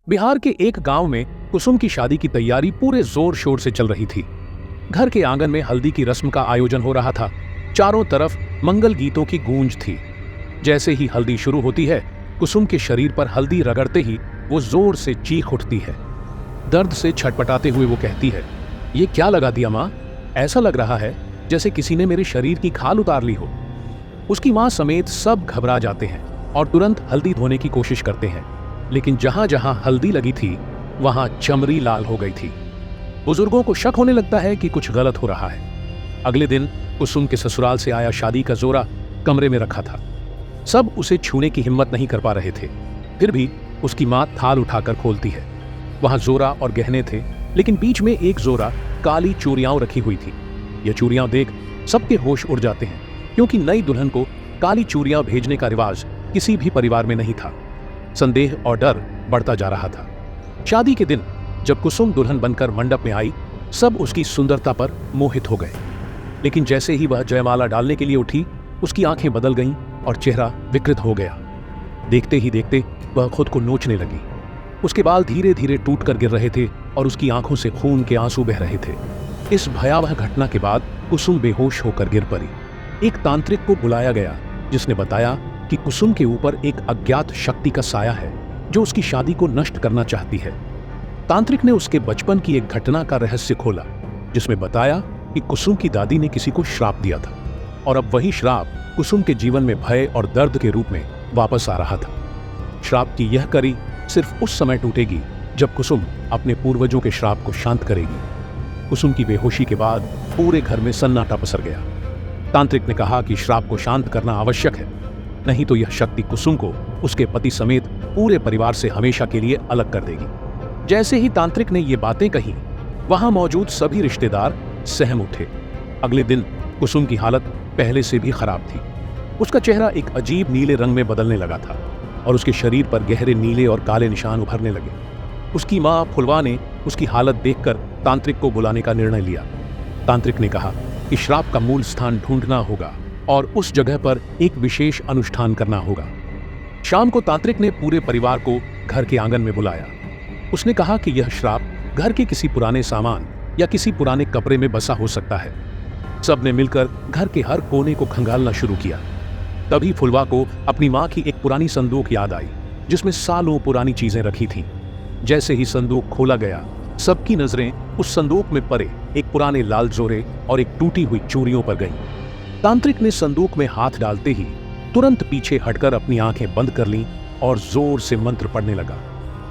बिहार के एक गांव में कुसुम की शादी की तैयारी पूरे जोर शोर से चल रही थी। घर के आंगन में हल्दी की रस्म का आयोजन हो रहा था। चारों तरफ मंगल गीतों की गूंज थी। जैसे ही हल्दी शुरू होती है, कुसुम के शरीर पर हल्दी रगड़ते ही वो जोर से चीख उठती है। दर्द से छटपटाते हुए वो कहती है, ये क्या लगा दिया माँ? ऐसा लग रहा है जैसे किसी ने मेरे शरीर की खाल उतार ली हो। उसकी माँ समेत सब घबरा जाते हैं और तुरंत हल्दी धोने की कोशिश करते हैं, लेकिन जहां जहां हल्दी लगी थी वहां चमड़ी लाल हो गई थी। बुजुर्गों को शक होने लगता है कि कुछ गलत हो रहा है। अगले दिन कुसुम के ससुराल से आया शादी का जोरा कमरे में रखा था। सब उसे छूने की हिम्मत नहीं कर पा रहे थे। फिर भी उसकी मां थाल उठाकर खोलती है। वहां जोरा और गहने थे, लेकिन बीच में एक जोरा काली चूड़ियां रखी हुई थी। यह चूड़ियां देख सबके होश उड़ जाते हैं, क्योंकि नई दुल्हन को काली चूड़ियां भेजने का रिवाज किसी भी परिवार में नहीं था। संदेह और डर बढ़ता जा रहा था। शादी के दिन जब कुसुम दुल्हन बनकर मंडप में आई, सब उसकी सुंदरता पर मोहित हो गए। लेकिन जैसे ही वह जयमाला डालने के लिए उठी, उसकी आंखें बदल गईं और चेहरा विकृत हो गया। देखते ही देखते वह खुद को नोचने लगी। उसके बाल धीरे धीरे टूटकर गिर रहे थे और उसकी आंखों से खून के आंसू बह रहे थे। इस भयावह घटना के बाद कुसुम बेहोश होकर गिर पड़ी। एक तांत्रिक को बुलाया गया, जिसने बताया कि कुसुम के ऊपर एक अज्ञात शक्ति का साया है जो उसकी शादी को नष्ट करना चाहती है। तांत्रिक ने उसके बचपन की एक घटना का रहस्य खोला, जिसमें बताया कि कुसुम की दादी ने किसी को श्राप दिया था और अब वही श्राप कुसुम के जीवन में भय और दर्द के रूप में वापस आ रहा था। श्राप की यह कड़ी सिर्फ उस समय टूटेगी जब कुसुम अपने पूर्वजों के श्राप को शांत करेगी। कुसुम की बेहोशी के बाद पूरे घर में सन्नाटा पसर गया। तांत्रिक ने कहा कि श्राप को शांत करना आवश्यक है, नहीं तो यह शक्ति कुसुम को उसके पति समेत पूरे परिवार से हमेशा के लिए अलग कर देगी। जैसे ही तांत्रिक ने ये बातें कही, वहां मौजूद सभी रिश्तेदार सहम उठे। अगले दिन कुसुम की हालत पहले से भी खराब थी। उसका चेहरा एक अजीब नीले रंग में बदलने लगा था और उसके शरीर पर गहरे नीले और काले निशान उभरने लगे। उसकी मां फुलवा ने उसकी हालत देखकर तांत्रिक को बुलाने का निर्णय लिया। तांत्रिक ने कहा कि श्राप का मूल स्थान ढूंढना होगा और उस जगह पर एक विशेष अनुष्ठान करना होगा। शाम को तांत्रिक ने पूरे परिवार को घर के आंगन में बुलाया। उसने कहा कि यह श्राप घर के किसी पुराने सामान या किसी पुराने कपड़े में बसा हो सकता है। सब ने मिलकर घर के हर कोने को खंगालना शुरू किया। तभी फुलवा को अपनी मां की एक पुरानी संदूक याद आई, जिसमें सालों पुरानी चीजें रखी थीं। जैसे ही संदूक खोला गया, सबकी नजरें उस संदूक में पड़े एक पुराने लाल जोरे और एक टूटी हुई चूड़ियों पर गईं। तांत्रिक ने संदूक में हाथ डालते ही तुरंत पीछे हटकर अपनी आंखें बंद कर लीं और जोर से मंत्र पढ़ने लगा।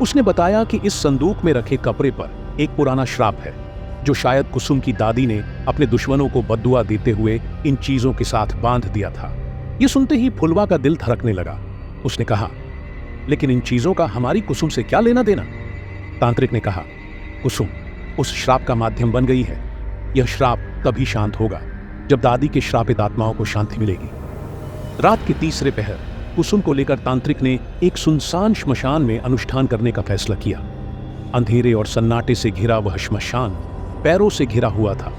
उसने बताया कि इस संदूक में रखे कपड़े पर एक पुराना श्राप है, जो शायद कुसुम की दादी ने अपने दुश्मनों को बद्दुआ देते हुए इन चीजों के साथ बांध दिया था। ये सुनते ही फुलवा का दिल धड़कने लगा। उसने कहा, लेकिन इन चीजों का हमारी कुसुम से क्या लेना देना? तांत्रिक ने कहा, कुसुम उस श्राप का माध्यम बन गई है। यह श्राप तभी शांत होगा जब दादी के श्रापित आत्माओं को शांति मिलेगी। रात के तीसरे पहर कुसुम को लेकर तांत्रिक ने एक सुनसान श्मशान में अनुष्ठान करने का फैसला किया। अंधेरे और सन्नाटे से घिरा वह श्मशान पैरों से घिरा हुआ था,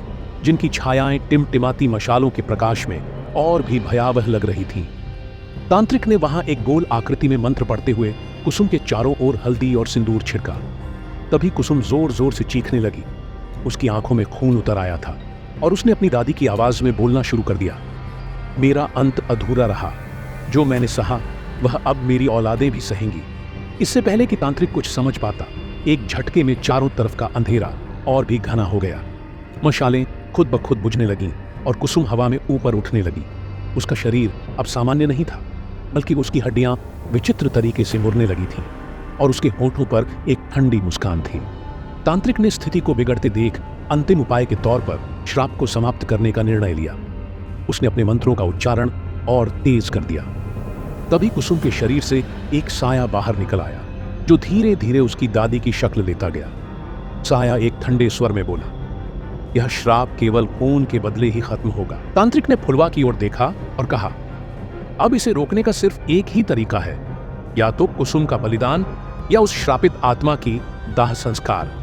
जिनकी छायाएं टिमटिमाती मशालों के प्रकाश में और भी भयावह लग रही थीं। तांत्रिक ने वहां एक गोल आकृति में मंत्र पढ़ते हुए कुसुम के चारों ओर हल्दी और सिंदूर छिड़का। तभी कुसुम जोर जोर से चीखने लगी। उसकी आंखों में खून उतर आया था और उसने अपनी दादी की आवाज में बोलना शुरू कर दिया, मेरा अंत अधूरा रहा, जो मैंने सहा वह अब मेरी औलादें भी सहेंगी। इससे पहले कि तांत्रिक कुछ समझ पाता, एक झटके में चारों तरफ का अंधेरा और भी घना हो गया। मशालें खुद ब खुद बुझने लगीं और कुसुम हवा में ऊपर उठने लगी। उसका शरीर अब सामान्य नहीं था, बल्कि उसकी हड्डियां विचित्र तरीके से मुड़ने लगी थीं और उसके होठों पर एक ठंडी मुस्कान थी। तांत्रिक ने स्थिति को बिगड़ते देख अंतिम उपाय के तौर पर श्राप को समाप्त करने का निर्णय लिया। उसने अपने मंत्रों का उच्चारण और तेज कर दिया। तभी कुसुम के शरीर से एक साया बाहर निकल आया, जो धीरे धीरे उसकी दादी की शक्ल लेता गया। साया एक ठंडे स्वर में बोला, यह श्राप केवल खून के बदले ही खत्म होगा। तांत्रिक ने फुलवा की ओर देखा और कहा, अब इसे रोकने का सिर्फ एक ही तरीका है, या तो कुसुम का बलिदान या उस श्रापित आत्मा की दाह संस्कार।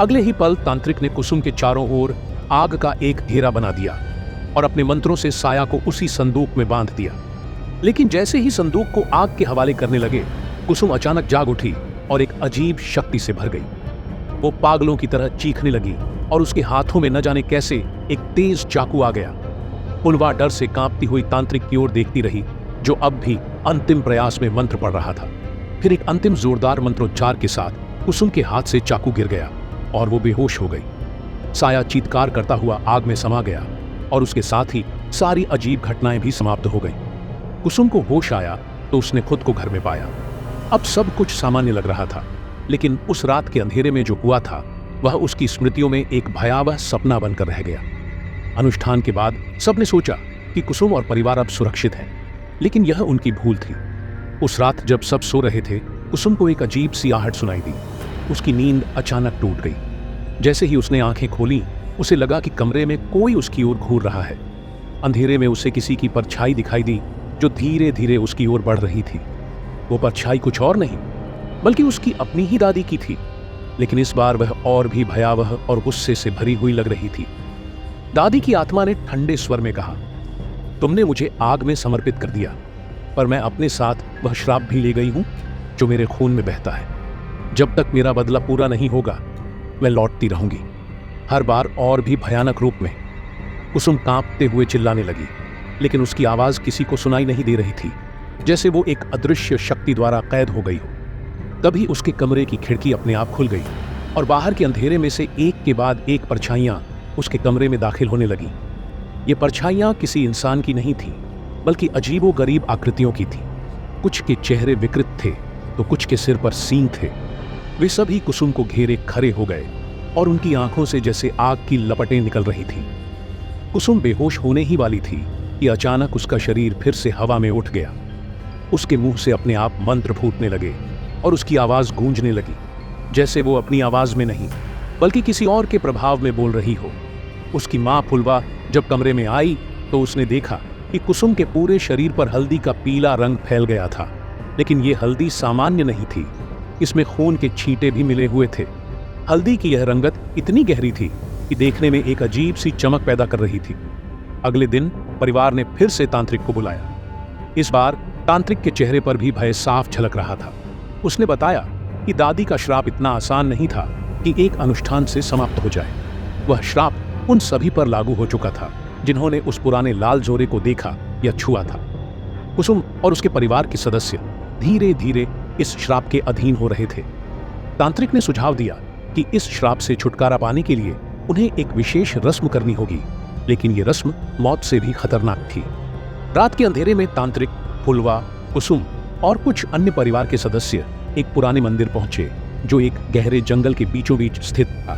अगले ही पल तांत्रिक ने कुसुम के चारों ओर आग का एक घेरा बना दिया और अपने मंत्रों से साया को उसी संदूक में बांध दिया। लेकिन जैसे ही संदूक को आग के हवाले करने लगे, कुसुम अचानक जाग उठी और एक अजीब शक्ति से भर गई। वो पागलों की तरह चीखने लगी और उसके हाथों में न जाने कैसे एक तेज चाकू आ गया। फुलवा डर से कांपती हुई तांत्रिक की ओर देखती रही, जो अब भी अंतिम प्रयास में मंत्र पढ़ रहा था। फिर एक अंतिम जोरदार मंत्रोच्चार के साथ कुसुम के हाथ से चाकू गिर गया और वो बेहोश हो गई। साया चीत्कार करता हुआ आग में समा गया और उसके साथ ही सारी अजीब घटनाएं भी समाप्त हो गईं। कुसुम को होश आया तो उसने खुद को घर में पाया। अब सब कुछ सामान्य लग रहा था, लेकिन उस रात के अंधेरे में जो हुआ था वह उसकी स्मृतियों में एक भयावह सपना बनकर रह गया। अनुष्ठान के बाद सबने सोचा कि कुसुम और परिवार अब सुरक्षित है, लेकिन यह उनकी भूल थी। उस रात जब सब सो रहे थे, कुसुम को एक अजीब सी आहट सुनाई दी। उसकी नींद अचानक टूट गई। जैसे ही उसने आंखें खोली, उसे लगा कि कमरे में कोई उसकी ओर घूर रहा है। अंधेरे में उसे किसी की परछाई दिखाई दी जो धीरे धीरे उसकी ओर बढ़ रही थी। वो परछाई कुछ और नहीं बल्कि उसकी अपनी ही दादी की थी, लेकिन इस बार वह और भी भयावह और गुस्से से भरी हुई लग रही थी। दादी की आत्मा ने ठंडे स्वर में कहा, तुमने मुझे आग में समर्पित कर दिया, पर मैं अपने साथ वह श्राप भी ले गई हूं जो मेरे खून में बहता है। जब तक मेरा बदला पूरा नहीं होगा मैं लौटती रहूंगी, हर बार और भी भयानक रूप में। कुसुम कांपते हुए चिल्लाने लगी, लेकिन उसकी आवाज किसी को सुनाई नहीं दे रही थी, जैसे वो एक अदृश्य शक्ति द्वारा कैद हो गई हो। तभी उसके कमरे की खिड़की अपने आप खुल गई और बाहर के अंधेरे में से एक के बाद एक परछाइयां उसके कमरे में दाखिल होने लगी। ये परछाइयां किसी इंसान की नहीं थी, बल्कि अजीबो-गरीब आकृतियों की थी। कुछ के चेहरे विकृत थे तो कुछ के सिर पर सींग थे। वे सभी कुसुम को घेरे खड़े हो गए और उनकी आंखों से जैसे आग की लपटें निकल रही थी। कुसुम बेहोश होने ही वाली थी कि अचानक उसका शरीर फिर से हवा में उठ गया। उसके मुंह से अपने आप मंत्र फूटने लगे और उसकी आवाज गूंजने लगी, जैसे वो अपनी आवाज में नहीं बल्कि किसी और के प्रभाव में बोल रही हो। उसकी मां फुलवा जब कमरे में आई तो उसने देखा कि कुसुम के पूरे शरीर पर हल्दी का पीला रंग फैल गया था, लेकिन ये हल्दी सामान्य नहीं थी, इसमें खून के छींटे भी मिले हुए थे। हल्दी की यह रंगत इतनी गहरी थी कि देखने में एक अजीब सी चमक पैदा कर रही थी। अगले दिन परिवार ने फिर से तांत्रिक को बुलाया। इस बार तांत्रिक के चेहरे पर भी भय साफ झलक रहा था। उसने बताया कि दादी का श्राप इतना आसान नहीं था कि एक अनुष्ठान से समाप्त हो जाए। वह श्राप उन सभी पर लागू हो चुका था जिन्होंने उस पुराने लाल जोरे को देखा या छुआ था। कुसुम और उसके परिवार के सदस्य धीरे धीरे इस श्राप के अधीन हो रहे थे। तांत्रिक ने सुझाव दिया कि इस श्राप से छुटकारा पाने के लिए उन्हें एक विशेष रस्म करनी होगी, लेकिन ये रस्म मौत से भी खतरनाक थी। रात के अंधेरे में तांत्रिक, फुलवा, कुसुम और कुछ अन्य परिवार के सदस्य एक पुराने मंदिर पहुंचे जो एक गहरे जंगल के बीचों बीच स्थित था।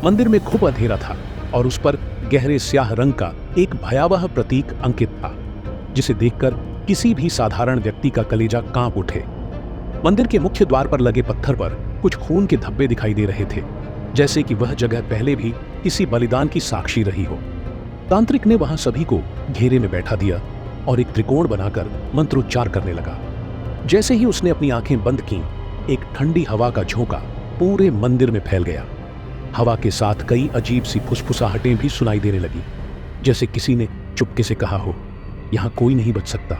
मंदिर में खूब अंधेरा था और उस पर गहरे स्याह रंग का एक भयावह प्रतीक अंकित था, जिसे देखकर किसी भी साधारण व्यक्ति का कलेजा कांप उठे। मंदिर के मुख्य द्वार पर लगे पत्थर पर कुछ खून के धब्बे दिखाई दे रहे थे, जैसे कि वह जगह पहले भी किसी बलिदान की साक्षी रही हो। तांत्रिक ने वहां सभी को घेरे में बैठा दिया और एक त्रिकोण बनाकर मंत्रोच्चार करने लगा। जैसे ही उसने अपनी आंखें बंद की, एक ठंडी हवा का झोंका पूरे मंदिर में फैल गया। हवा के साथ कई अजीब सी फुसफुसाहटें भी सुनाई देने लगी, जैसे किसी ने चुपके से कहा हो, यहां कोई नहीं बच सकता।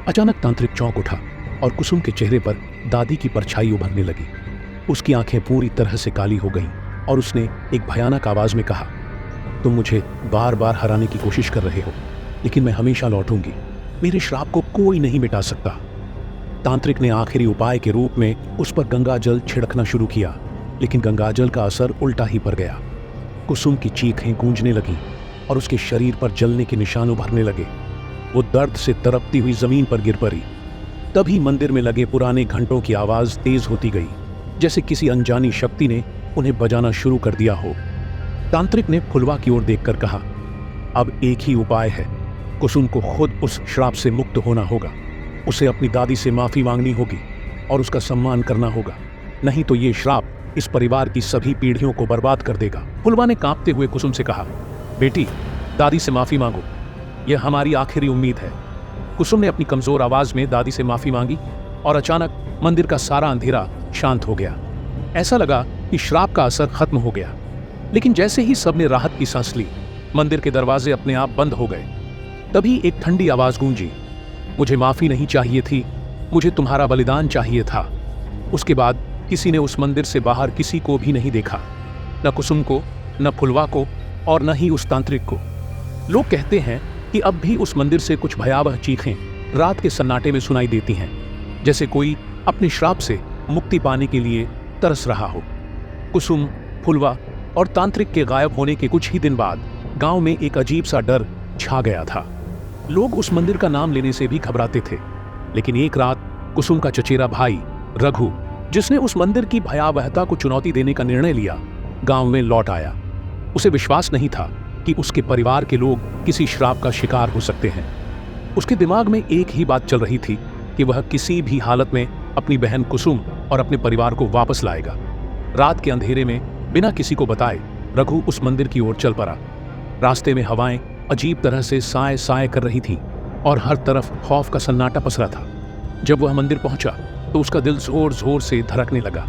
अचानक तांत्रिक चौंक उठा और कुसुम के चेहरे पर दादी की परछाई उभरने लगी। उसकी आंखें पूरी तरह से काली हो गईं और उसने एक भयानक आवाज में कहा, तुम मुझे बार बार हराने की कोशिश कर रहे हो, लेकिन मैं हमेशा लौटूंगी। मेरे श्राप को कोई नहीं मिटा सकता। तांत्रिक ने आखिरी उपाय के रूप में उस पर गंगाजल छिड़कना शुरू किया, लेकिन गंगाजल का असर उल्टा ही पड़ गया। कुसुम की चीखें गूंजने लगीं और उसके शरीर पर जलने के निशान उभरने लगे। वो दर्द से तड़पती हुई जमीन पर गिर पड़ी। तभी मंदिर में लगे पुराने घंटों की आवाज तेज होती गई, जैसे किसी अनजानी शक्ति ने उन्हें बजाना शुरू कर दिया हो। तांत्रिक ने फुलवा की ओर देखकर कहा, अब एक ही उपाय है। कुसुम को खुद उस श्राप से मुक्त होना होगा। उसे अपनी दादी से माफी मांगनी होगी और उसका सम्मान करना होगा, नहीं तो ये श्राप इस परिवार की सभी पीढ़ियों को बर्बाद कर देगा। फुलवा ने कांपते हुए कुसुम से कहा, बेटी, दादी से माफी मांगो, यह हमारी आखिरी उम्मीद है। कुसुम ने अपनी कमजोर आवाज में दादी से माफी मांगी और अचानक मंदिर का सारा अंधेरा शांत हो गया। ऐसा लगा कि श्राप का असर खत्म हो गया। लेकिन जैसे ही सबने राहत की सांस ली, मंदिर के दरवाजे अपने आप बंद हो गए। तभी एक ठंडी आवाज गूंजी, मुझे माफी नहीं चाहिए थी, मुझे तुम्हारा बलिदान चाहिए था। उसके बाद किसी ने उस मंदिर से बाहर किसी को भी नहीं देखा, न कुसुम को, न फुलवा को और न ही उस तांत्रिक को। लोग कहते हैं कि अब भी उस मंदिर से कुछ भयावह चीखें रात के सन्नाटे में सुनाई देती हैं, जैसे कोई अपने श्राप से मुक्ति पाने के लिए तरस रहा हो। कुसुम, फुलवा और तांत्रिक के गायब होने के कुछ ही दिन बाद गांव में एक अजीब सा डर छा गया था। लोग उस मंदिर का नाम लेने से भी घबराते थे। लेकिन एक रात कुसुम का चचेरा भाई रघु, जिसने उस मंदिर की भयावहता को चुनौती देने का निर्णय लिया, गांव में लौट आया। उसे विश्वास नहीं था कि उसके परिवार के लोग किसी श्राप का शिकार हो सकते हैं। उसके दिमाग में एक ही बात चल रही थी कि वह किसी भी हालत में अपनी बहन कुसुम और अपने परिवार को वापस लाएगा। रात के अंधेरे में बिना किसी को बताए रघु उस मंदिर की ओर चल पड़ा। रास्ते में हवाएं अजीब तरह से साए साए कर रही थीं और हर तरफ खौफ का सन्नाटा पसरा था। जब वह मंदिर पहुंचा तो उसका दिल जोर जोर से धड़कने लगा।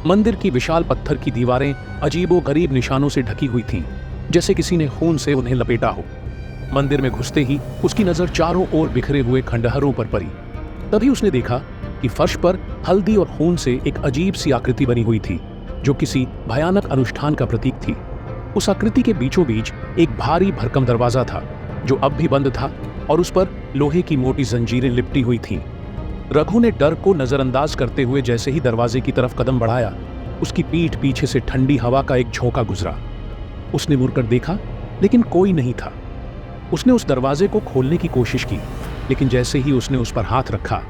मंदिर की विशाल पत्थर की दीवारें अजीबो-गरीब निशानों से ढकी हुई थीं, जैसे किसी ने खून से उन्हें लपेटा हो। मंदिर में घुसते ही उसकी नजर चारों ओर बिखरे हुए खंडहरों पर पड़ी। तभी उसने देखा कि फर्श पर हल्दी और खून से एक अजीब सी आकृति बनी हुई थी, जो किसी भयानक अनुष्ठान का प्रतीक थी। उस आकृति के बीचों बीच एक भारी भरकम दरवाजा था, जो अब भी बंद था और उस पर लोहे की मोटी जंजीरें लिपटी हुई थीं। रघु ने डर को नजरअंदाज करते हुए जैसे ही दरवाजे की तरफ कदम बढ़ाया, उसकी पीठ पीछे से ठंडी हवा का एक झोंका गुजरा। उसने मुड़कर देखा, लेकिन कोई नहीं था। उसने उस दरवाजे को खोलने की कोशिश की, लेकिन जैसे ही उसने उस पर हाथ रखा,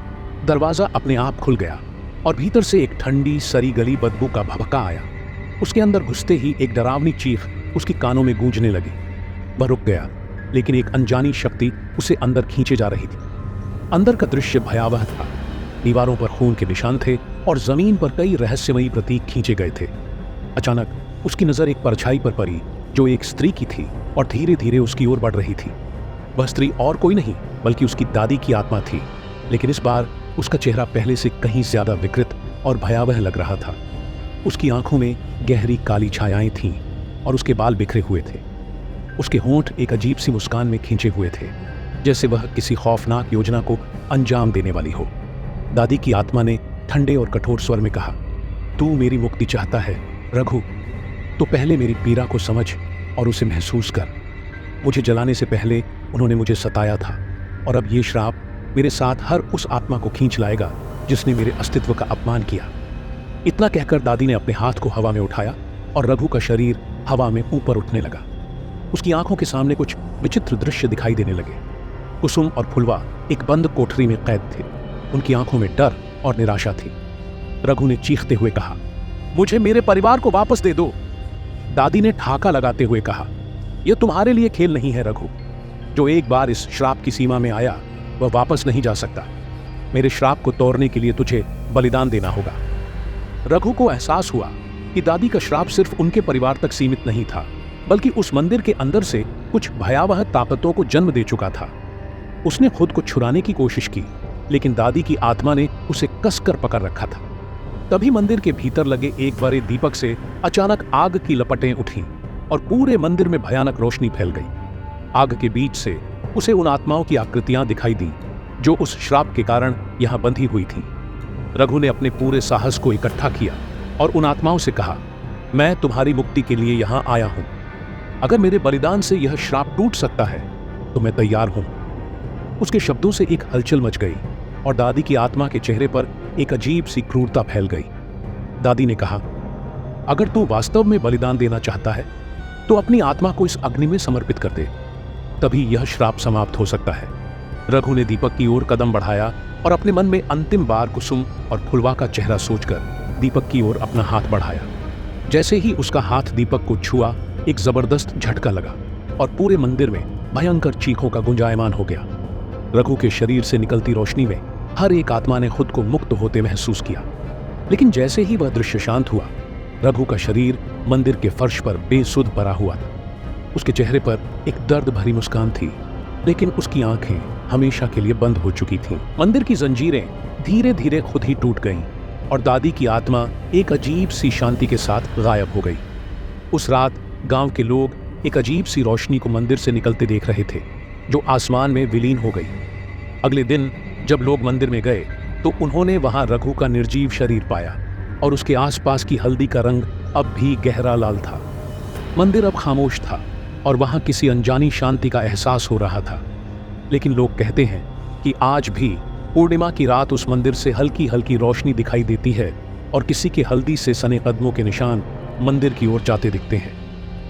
दरवाजा अपने आप खुल गया और भीतर से एक ठंडी सरी गली बदबू का भभका आया। उसके अंदर घुसते ही एक डरावनी चीख उसकी कानों में गूंजने लगी। वह रुक गया, लेकिन एक अनजानी शक्ति उसे अंदर खींचे जा रही थी। अंदर का दृश्य भयावह था। दीवारों पर खून के निशान थे और जमीन पर कई रहस्यमयी प्रतीक खींचे गए थे। अचानक उसकी नजर एक परछाई पर पड़ी, जो एक स्त्री की थी और धीरे धीरे उसकी ओर बढ़ रही थी। वह स्त्री और कोई नहीं बल्कि उसकी दादी की आत्मा थी, लेकिन इस बार उसका चेहरा पहले से कहीं ज्यादा विकृत और भयावह लग रहा था। उसकी आंखों में गहरी काली छायाएं थीं और उसके बाल बिखरे हुए थे। उसके होंठ एक अजीब सी मुस्कान में खींचे हुए थे, जैसे वह किसी खौफनाक योजना को अंजाम देने वाली हो। दादी की आत्मा ने ठंडे और कठोर स्वर में कहा, तू मेरी मुक्ति चाहता है रघु, तो पहले मेरी पीड़ा को समझ और उसे महसूस कर। मुझे जलाने से पहले उन्होंने मुझे सताया था, और अब ये श्राप मेरे साथ हर उस आत्मा को खींच लाएगा जिसने मेरे अस्तित्व का अपमान किया। इतना कहकर दादी ने अपने हाथ को हवा में उठाया और रघु का शरीर हवा में ऊपर उठने लगा। उसकी आंखों के सामने कुछ विचित्र दृश्य दिखाई देने लगे। कुसुम और फुलवा एक बंद कोठरी में कैद थे। उनकी आंखों में डर और निराशा थी। रघु ने चीखते हुए कहा, मुझे मेरे परिवार को वापस दे दो। दादी ने ठाका लगाते हुए कहा, यह तुम्हारे लिए खेल नहीं है रघु। जो एक बार इस श्राप की सीमा में आया वह वापस नहीं जा सकता। मेरे श्राप को तोड़ने के लिए तुझे बलिदान देना होगा। रघु को एहसास हुआ कि दादी का श्राप सिर्फ उनके परिवार तक सीमित नहीं था, बल्कि उस मंदिर के अंदर से कुछ भयावह ताकतों को जन्म दे चुका था। उसने खुद को छुड़ाने की कोशिश की, लेकिन दादी की आत्मा ने उसे कसकर पकड़ रखा था। तभी मंदिर के भीतर लगे एक बड़े दीपक से अचानक आग की लपटें उठीं और पूरे मंदिर में भयानक रोशनी फैल गई। आग के बीच से उसे उन आत्माओं की आकृतियां दिखाई दी जो उस श्राप के कारण यहां बंधी हुई थीं। रघु ने अपने पूरे साहस को इकट्ठा किया और उन आत्माओं से कहा, मैं तुम्हारी मुक्ति के लिए यहां आया हूं। अगर मेरे बलिदान से यह श्राप टूट सकता है तो मैं तैयार हूं। उसके शब्दों से एक हलचल मच गई और दादी की आत्मा के चेहरे पर एक अजीब सी क्रूरता फैल गई। दादी ने कहा, अगर तू वास्तव में बलिदान देना चाहता है तो अपनी आत्मा को इस अग्नि में समर्पित कर दे, तभी यह श्राप समाप्त हो सकता है। रघु ने दीपक की ओर कदम बढ़ाया और अपने मन में अंतिम बार कुसुम और फुलवा का चेहरा सोचकर दीपक की ओर अपना हाथ बढ़ाया। जैसे ही उसका हाथ दीपक को छुआ, एक जबरदस्त झटका लगा और पूरे मंदिर में भयंकर चीखों का गुंजायमान हो गया। रघु के शरीर से निकलती रोशनी में हर एक आत्मा ने खुद को मुक्त होते महसूस किया। लेकिन जैसे ही वह दृश्य शांत हुआ, रघु का शरीर मंदिर के फर्श पर बेसुध पड़ा हुआ था। उसके चेहरे पर एक दर्द भरी मुस्कान थी, लेकिन उसकी आंखें हमेशा के लिए बंद हो चुकी थीं। मंदिर की जंजीरें धीरे धीरे खुद ही टूट गईं और दादी की आत्मा एक अजीब सी शांति के साथ गायब हो गई। उस रात गांव के लोग एक अजीब सी रोशनी को मंदिर से निकलते देख रहे थे, जो आसमान में विलीन हो गई। अगले दिन जब लोग मंदिर में गए तो उन्होंने वहां रघु का निर्जीव शरीर पाया। और उसके आसपास की हल्दी का रंग अब भी गहरा लाल था। मंदिर अब खामोश था और वहां किसी अनजानी शांति का एहसास हो रहा था। लेकिन लोग कहते हैं कि आज भी पूर्णिमा की रात उस मंदिर से हल्की हल्की रोशनी दिखाई देती है और किसी के हल्दी से सने कदमों के निशान मंदिर की ओर जाते दिखते हैं,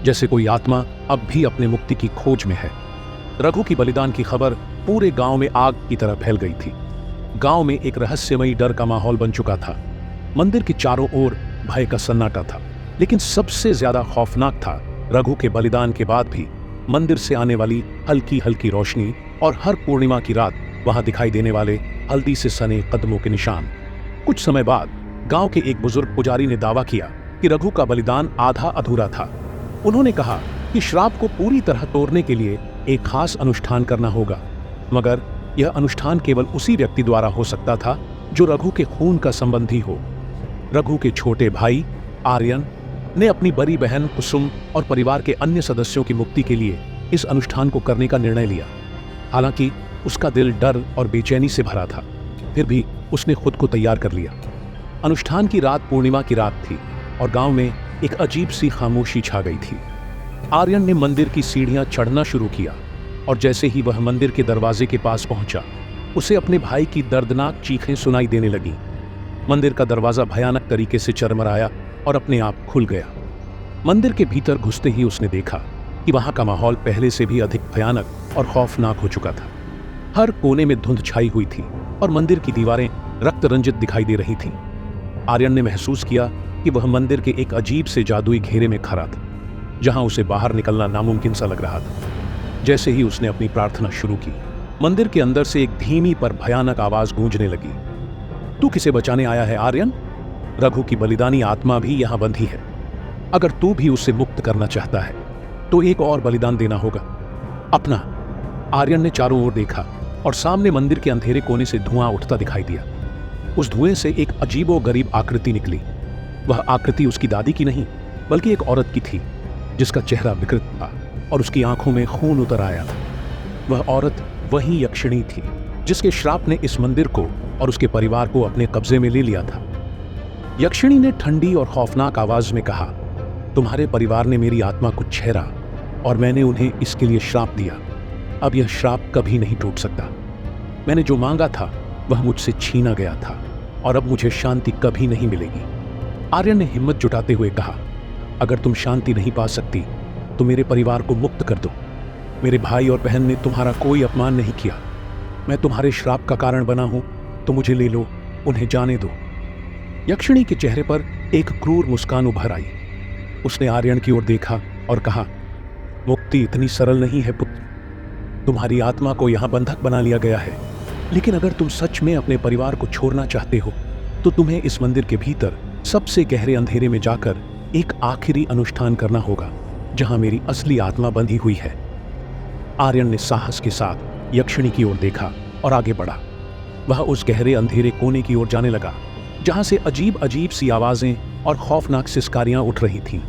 जैसे कोई आत्मा अब भी अपने मुक्ति की खोज में है। रघु की बलिदान की खबर पूरे गांव में आग की तरह फैल गई थी। गांव में एक रहस्यमयी डर का माहौल बन चुका था। मंदिर के चारों ओर भय का सन्नाटा था, लेकिन सबसे ज्यादा खौफनाक था रघु के बलिदान के बाद भी मंदिर से आने वाली हल्की हल्की रोशनी और हर पूर्णिमा की रात वहां दिखाई देने वाले हल्दी से सने कदमों के निशान। कुछ समय बाद गांव के एक बुजुर्ग पुजारी ने दावा किया कि रघु का बलिदान आधा अधूरा था। उन्होंने कहा कि श्राप को पूरी तरह तोड़ने के लिए एक खास अनुष्ठान करना होगा, मगर यह अनुष्ठान केवल उसी व्यक्ति द्वारा हो सकता था जो रघु के खून का संबंधी हो। रघु के छोटे भाई आर्यन ने अपनी बड़ी बहन कुसुम और परिवार के अन्य सदस्यों की मुक्ति के लिए इस अनुष्ठान को करने का निर्णय लिया। हालांकि उसका दिल डर और बेचैनी से भरा था, फिर भी उसने खुद को तैयार कर लिया। अनुष्ठान की रात पूर्णिमा की रात थी और गांव में एक अजीब सी खामोशी छा गई थी। आर्यन ने मंदिर की सीढ़ियां चढ़ना शुरू किया और जैसे ही वह मंदिर के दरवाजे के पास पहुंचा, उसे अपने भाई की दर्दनाक चीखें सुनाई देने लगी। मंदिर का दरवाजा भयानक तरीके से चरमराया और अपने आप खुल गया। मंदिर के भीतर घुसते ही उसने देखा कि वहां का माहौल पहले से भी अधिक भयानक और खौफनाक हो चुका था। हर कोने में धुंध छाई हुई थी और मंदिर की दीवारें रक्त रंजित दिखाई दे रही थीं। आर्यन ने महसूस किया कि वह मंदिर के एक अजीब से जादुई घेरे में खड़ा था, जहां उसे बाहर निकलना नामुमकिन सा लग रहा था। जैसे ही उसने अपनी प्रार्थना शुरू की, मंदिर के अंदर से एक धीमी पर भयानक आवाज गूंजने लगी। तू किसे बचाने आया है आर्यन? रघु की बलिदानी आत्मा भी यहां बंधी है। अगर तू भी उसे मुक्त करना चाहता है तो एक और बलिदान देना होगा, अपना। आर्यन ने चारों ओर देखा और सामने मंदिर के अंधेरे कोने से धुआं उठता दिखाई दिया। उस धुएं से एक अजीबोगरीब आकृति निकली। वह आकृति उसकी दादी की नहीं, बल्कि एक औरत की थी, जिसका चेहरा विकृत था और उसकी आंखों में खून उतर आया था। वह औरत वही यक्षिणी थी जिसके श्राप ने इस मंदिर को और उसके परिवार को अपने कब्जे में ले लिया था। यक्षिणी ने ठंडी और खौफनाक आवाज में कहा, तुम्हारे परिवार ने मेरी आत्मा को छेड़ा और मैंने उन्हें इसके लिए श्राप दिया। अब यह श्राप कभी नहीं टूट सकता। मैंने जो मांगा था वह मुझसे छीना गया था और अब मुझे शांति कभी नहीं मिलेगी। आर्यन ने हिम्मत जुटाते हुए कहा, अगर तुम शांति नहीं पा सकती तो मेरे परिवार को मुक्त कर दो। मेरे भाई और बहन ने तुम्हारा कोई अपमान नहीं किया। मैं तुम्हारे श्राप का कारण बना हूं, तो मुझे ले लो, उन्हें जाने दो। यक्षिणी के चेहरे पर एक क्रूर मुस्कान उभर आई। उसने आर्यन की ओर देखा और कहा, मुक्ति इतनी सरल नहीं है पुत्र। तुम्हारी आत्मा को यहां बंधक बना लिया गया है, लेकिन अगर तुम सच में अपने परिवार को छोड़ना चाहते हो तो तुम्हें इस मंदिर के भीतर सबसे गहरे अंधेरे में जाकर एक आखिरी अनुष्ठान करना होगा, जहां मेरी असली आत्मा बंधी हुई है। आर्यन ने साहस के साथ यक्षिणी की ओर देखा और आगे बढ़ा। वह उस गहरे अंधेरे कोने की ओर जाने लगा, जहां से अजीब अजीब सी आवाजें और खौफनाक सिसकारियां उठ रही थीं।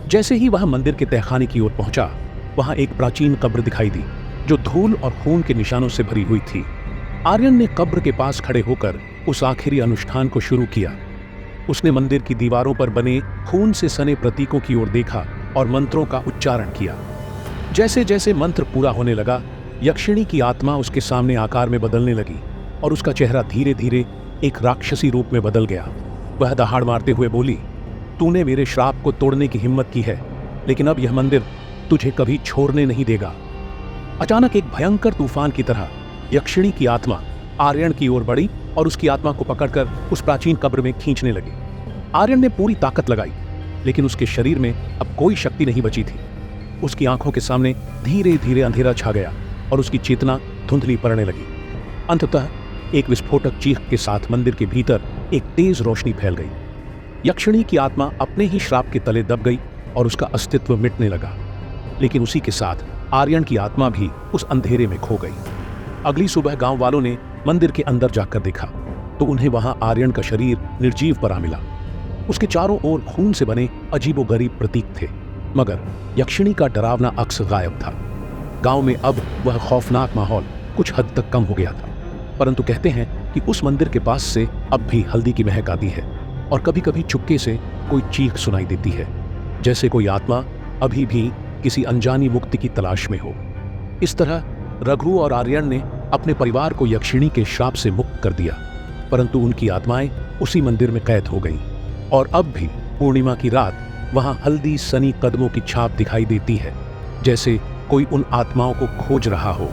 जैसे ही वह मंदिर के तहखाने की ओर पहुंचा, वहां एक प्राचीन कब्र दिखाई दी जो धूल और खून के निशानों से भरी हुई थी। आर्यन ने कब्र के पास खड़े होकर उस आखिरी अनुष्ठान को शुरू किया। उसने मंदिर की दीवारों पर बने खून से सने प्रतीकों की ओर देखा और मंत्रों का उच्चारण किया। जैसे जैसे मंत्र पूरा होने लगा, यक्षिणी की आत्मा उसके सामने आकार में बदलने लगी और उसका चेहरा धीरे धीरे एक राक्षसी रूप में बदल गया। वह दहाड़ मारते हुए बोली, तूने मेरे श्राप को तोड़ने की हिम्मत की है, लेकिन अब यह मंदिर तुझे कभी छोड़ने नहीं देगा। अचानक एक भयंकर तूफान की तरह यक्षिणी की आत्मा आर्यन की ओर बढ़ी और उसकी आत्मा को पकड़कर उस प्राचीन कब्र में खींचने लगी। आर्यन ने पूरी ताकत लगाई, लेकिन उसके शरीर में अब कोई शक्ति नहीं बची थी। उसकी आंखों के सामने धीरे धीरे अंधेरा छा गया और उसकी चेतना धुंधली पड़ने लगी। अंततः एक विस्फोटक चीख के साथ मंदिर के भीतर एक तेज रोशनी फैल गई। यक्षिणी की आत्मा अपने ही श्राप के तले दब गई और उसका अस्तित्व मिटने लगा। लेकिन उसी के साथ आर्यन की आत्मा भी उस अंधेरे में खो गई। अगली सुबह गांव वालों ने मंदिर के अंदर जाकर देखा तो उन्हें वहां आर्यन का शरीर निर्जीव पड़ा मिला। उसके चारों ओर खून से बने अजीबोगरीब प्रतीक थे, मगर यक्षिणी का डरावना अक्स गायब था। गांव में अब वह खौफनाक माहौल कुछ हद तक कम हो गया था, परंतु कहते हैं कि उस मंदिर के पास से अब भी हल्दी की महक आती है और कभी कभी चुपके से कोई चीख सुनाई देती है, जैसे कोई आत्मा अभी भी किसी अनजानी मुक्ति की तलाश में हो। इस तरह रघु और आर्यन ने अपने परिवार को यक्षिणी के श्राप से मुक्त कर दिया, परंतु उनकी आत्माएं उसी मंदिर में कैद हो गईं और अब भी पूर्णिमा की रात वहां हल्दी सनी कदमों की छाप दिखाई देती है, जैसे कोई उन आत्माओं को खोज रहा हो।